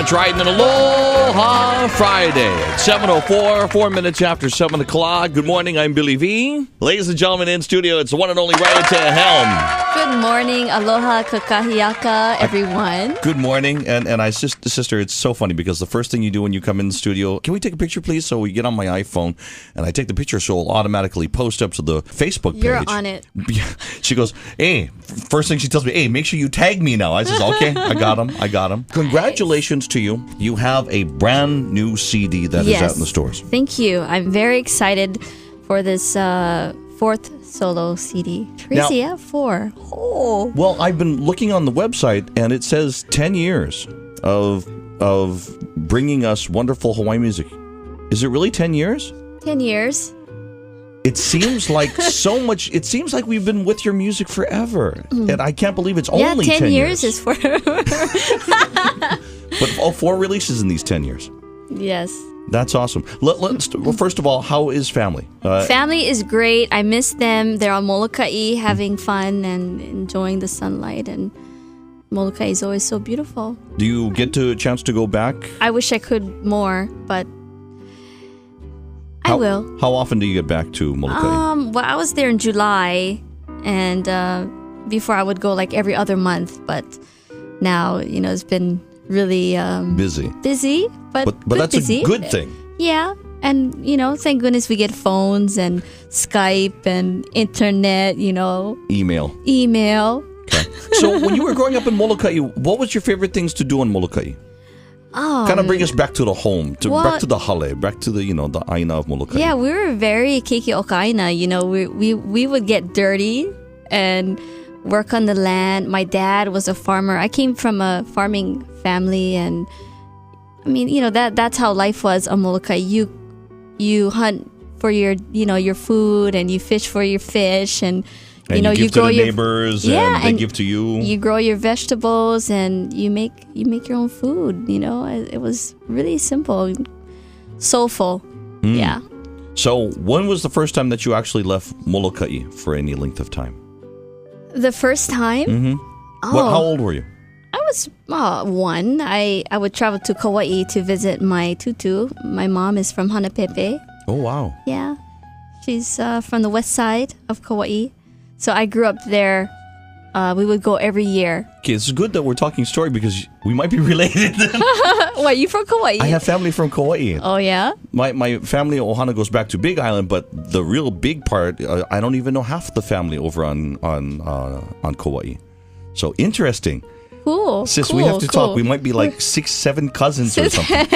That's right, and an Aloha Friday at 7:04, 4 minutes after 7 o'clock. Good morning, I'm Billy V. Ladies and gentlemen, in studio, it's the one and only Raiatea Helm. Good morning, aloha kakahiaka, everyone. Good morning, and I, sister, it's so funny because the first thing you do when you come in the studio, can we take a picture, please? So we get on my iPhone, and I take the picture, so it'll automatically post up to the Facebook page. You're on it. She goes, hey, first thing she tells me, hey, make sure you tag me now. I says, okay, I got him. Congratulations to you. You have a brand new CD that is out in the stores. Thank you. I'm very excited for this fourth solo CD. Crazy, now, 4. Oh. Well, I've been looking on the website, and it says 10 years of bringing us wonderful Hawaiian music. Is it really 10 years? 10 years. It seems like so much. It seems like we've been with your music forever, and I can't believe it's only 10 years. 10 years is forever. But 4 releases in these 10 years. Yes. That's awesome. Well, first of all, how is family? Family is great. I miss them. They're on Molokai having fun and enjoying the sunlight, and Molokai is always so beautiful. Do you get a chance to go back? I wish I could more, but I will. How often do you get back to Molokai? Well, I was there in July, and before I would go like every other month, but now, it's been really busy, but that's busy. A good thing. Yeah, and thank goodness we get phones and Skype and internet. Email. Okay. So when you were growing up in Molokai, what was your favorite things to do in Molokai? Kind of bring us back to the home, back to the hale, back to the the aina of Molokai. Yeah, we were very keiki okaina. We would get dirty and work on the land. My dad was a farmer. I came from a farming family, and I mean, that's how life was on Molokai. You hunt for your your food, and you fish for your fish, and you give grow to the your neighbors, and they give to you. You grow your vegetables, and you make your own food. It was really simple, soulful. Yeah. So when was the first time that you actually left Molokai for any length of time? The first time? Mm-hmm. Oh. How old were you? I was 1. I would travel to Kauai to visit my tutu. My mom is from Hanapepe. Oh, wow. Yeah. She's from the west side of Kauai. So I grew up there. We would go every year. Okay, it's good that we're talking story because we might be related. What, you from Kauai? I have family from Kauai. Oh, yeah? My family, Ohana, goes back to Big Island, but the real big part, I don't even know half the family over on Kauai. So interesting. Cool. Sis, we have to talk. We might be like 6, 7 cousins or something.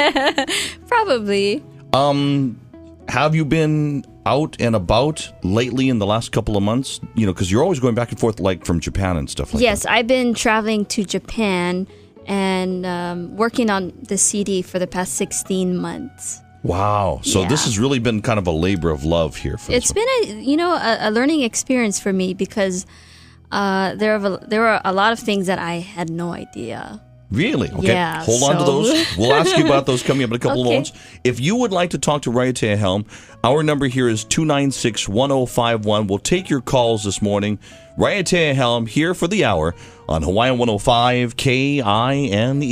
Probably. Have you been out and about lately in the last couple of months? Because you're always going back and forth, like from Japan and stuff like that. Yes, I've been traveling to Japan and working on the CD for the past 16 months. Wow. So this has really been kind of a labor of love here. It's been a learning experience for me because there were a lot of things that I had no idea. Really? Okay. Yeah, Hold on to those. We'll ask you about those coming up in a couple of moments. If you would like to talk to Raiatea Helm, our number here is 296-1051. We'll take your calls this morning. Raiatea Helm here for the hour on Hawaiian 105 KINE.